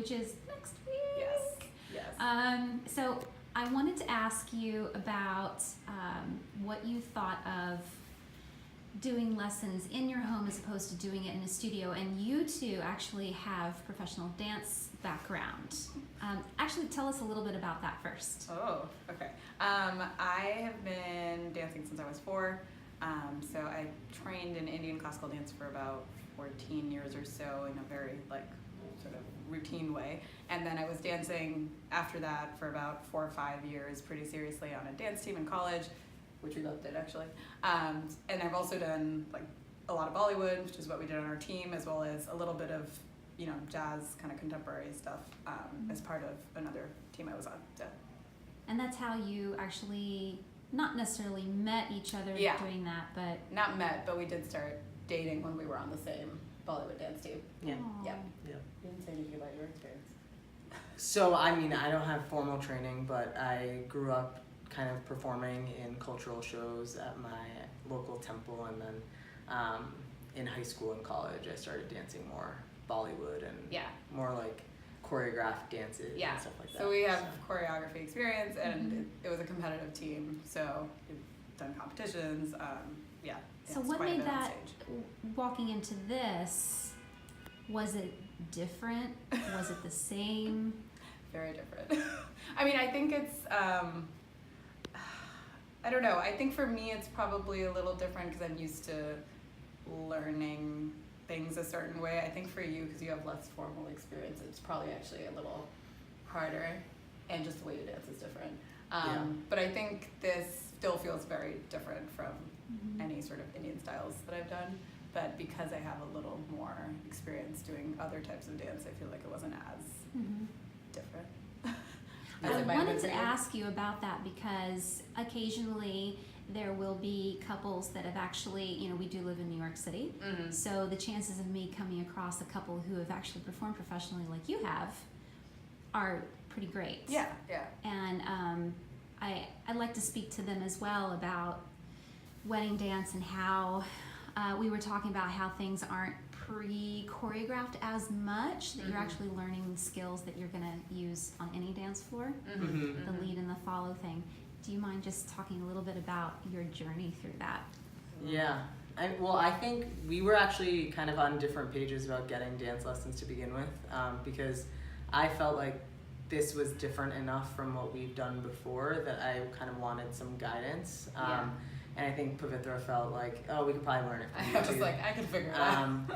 which is next week. Yes. So I wanted to ask you about what you thought of doing lessons in your home as opposed to doing it in a studio. And you two actually have professional dance background. Actually, tell us a little bit about that first. Oh, okay. I have been dancing since I was 4. So I trained in Indian classical dance for about 14 years or so in a very sort of routine way. And then I was dancing after that for about 4 or 5 years pretty seriously on a dance team in college, which we loved it actually. And I've also done a lot of Bollywood, which is what we did on our team, as well as a little bit of jazz kind of contemporary stuff as part of another team I was on. So. And that's how you actually not necessarily met each other doing that, but not met, but we did start dating when we were on the same Bollywood dance team. Yeah. Aww. Yeah. Yeah. You didn't say anything about your experience. So, I mean, I don't have formal training, but I grew up kind of performing in cultural shows at my local temple, and then in high school and college I started dancing more Bollywood and more like choreographed dances and stuff like that. So we have choreography experience, and it was a competitive team, so we've done competitions. So what made that, walking into this, was it different? Was it the same? Very different. I mean, I think it's, I don't know. I think for me it's probably a little different because I'm used to learning things a certain way. I think for you, because you have less formal experience, it's probably actually a little harder, and just the way you dance is different. But I think this still feels very different from any sort of Indian styles that I've done. But because I have a little more experience doing other types of dance, I feel like it wasn't as different. I wanted to ask you about that because occasionally there will be couples that have actually, we do live in New York City, so the chances of me coming across a couple who have actually performed professionally like you have are pretty great. Yeah. And I'd like to speak to them as well about wedding dance and how we were talking about how things aren't pre-choreographed as much, that you're actually learning the skills that you're going to use on any dance floor, the lead and the follow thing. Do you mind just talking a little bit about your journey through that? Yeah. I think we were actually kind of on different pages about getting dance lessons to begin with, because I felt like this was different enough from what we've done before that I kind of wanted some guidance. And I think Pavitra felt like, we could probably learn it from you. I was like, I could figure it out.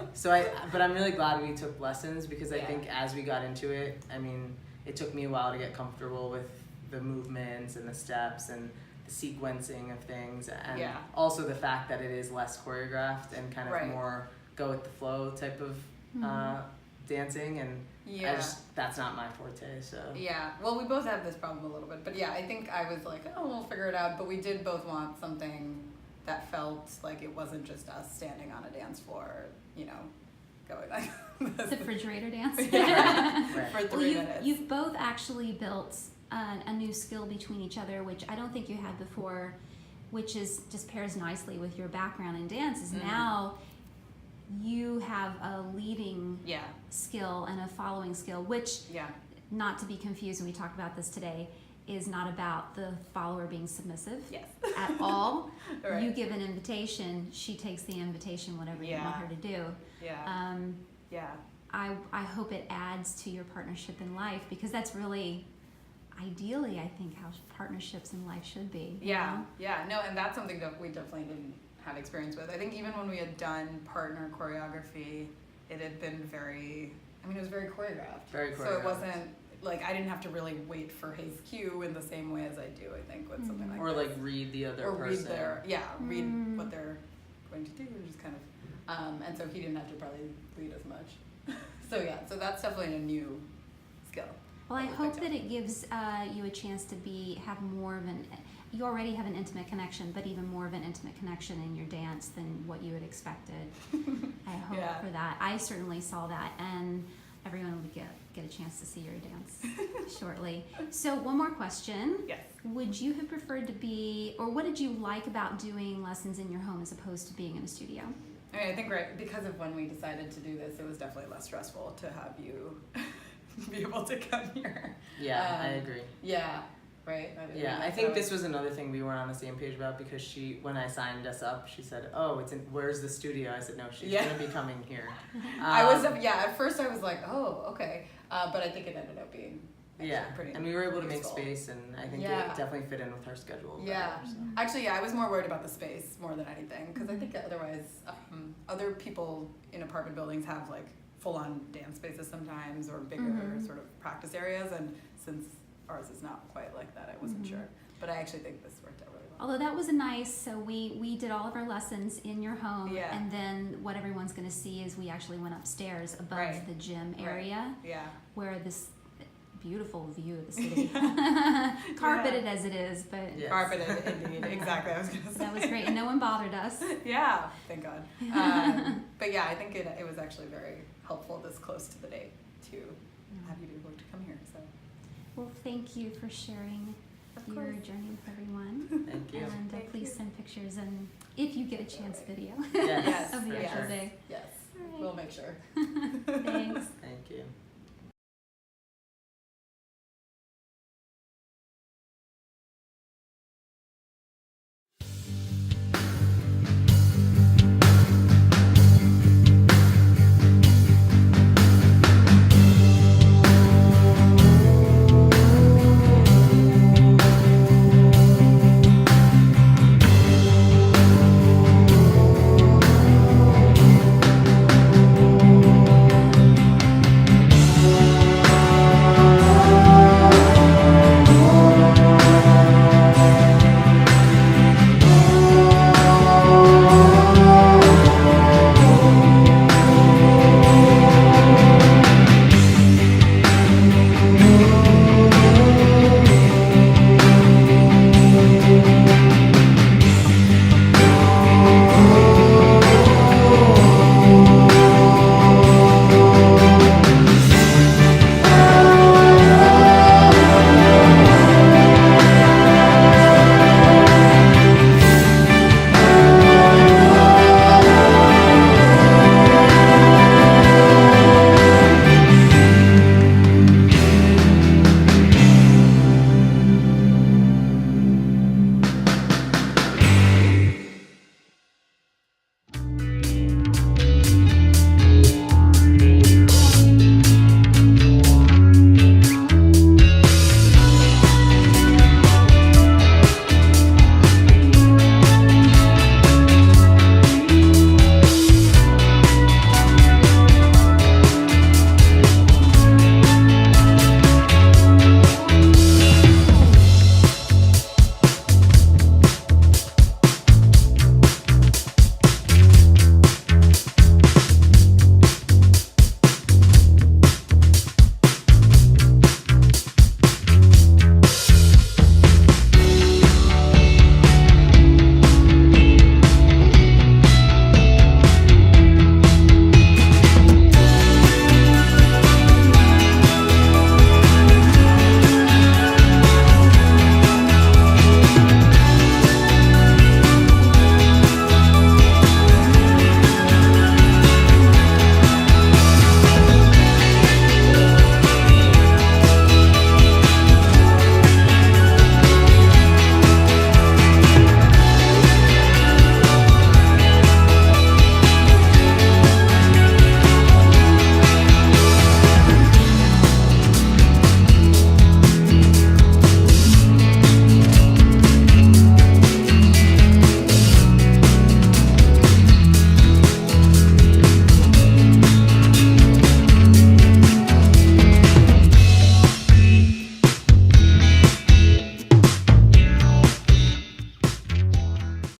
But I'm really glad we took lessons because I think as we got into it, I mean, it took me a while to get comfortable with the movements and the steps and the sequencing of things, and also the fact that it is less choreographed and kind of more go with the flow type of dancing, and that's not my forte. So well, we both have this problem a little bit, but I think I was like, we'll figure it out, but we did both want something that felt like it wasn't just us standing on a dance floor, going like the refrigerator dance. For 3 minutes. You've both actually built a new skill between each other, which I don't think you had before, which is just pairs nicely with your background in dance. Is now you have a leading skill and a following skill, which, not to be confused when we talk about this today, is not about the follower being submissive at all. You give an invitation, she takes the invitation, whatever you want her to do. I hope it adds to your partnership in life, because that's really, ideally, I think, how partnerships in life should be. No, and that's something that we definitely didn't have experience with. I think even when we had done partner choreography, it had been it was very choreographed. So it wasn't like I didn't have to really wait for his cue in the same way as I do, I think, with something like or this. like read the other person. Read what they're going to do, and just kind of and so he didn't have to probably lead as much. So that's definitely a new skill. Well, I hope that it gives you a chance to have more of you already have an intimate connection, but even more of an intimate connection in your dance than what you had expected. I hope for that. I certainly saw that, and everyone will get a chance to see your dance shortly. So one more question. Yes. Would you have preferred to be, or what did you like about doing lessons in your home as opposed to being in a studio? I mean, I think because of when we decided to do this, it was definitely less stressful to have you be able to come here. Yeah, I agree. Yeah, right. Yeah, I think this was another thing we weren't on the same page about because when I signed us up, she said, "Oh, where's the studio?" I said, "No, she's gonna be coming here." At first I was like, "Oh, okay," but I think it ended up being pretty. And we were able to make useful. space, and I think it definitely fit in with her schedule. Yeah, better, so. actually, I was more worried about the space more than anything because I think otherwise, other people in apartment buildings have like full-on dance spaces sometimes or bigger sort of practice areas, and since ours is not quite like that, I wasn't sure. But I actually think this worked out really well. Although that was so we did all of our lessons in your home, and then what everyone's going to see is we actually went upstairs above the gym area, where this beautiful view of the city, carpeted as it is, but carpeted indeed, exactly. I was going to say that was great, and no one bothered us. Yeah, thank God. But yeah, I think it was actually very helpful this close to the date to have you be able to come here. So, well, thank you for sharing your journey with everyone. Thank you. And please send pictures, and if you get a chance, video Yes, of the actual day. Yes, All right. we'll make sure. Thanks. Thank you.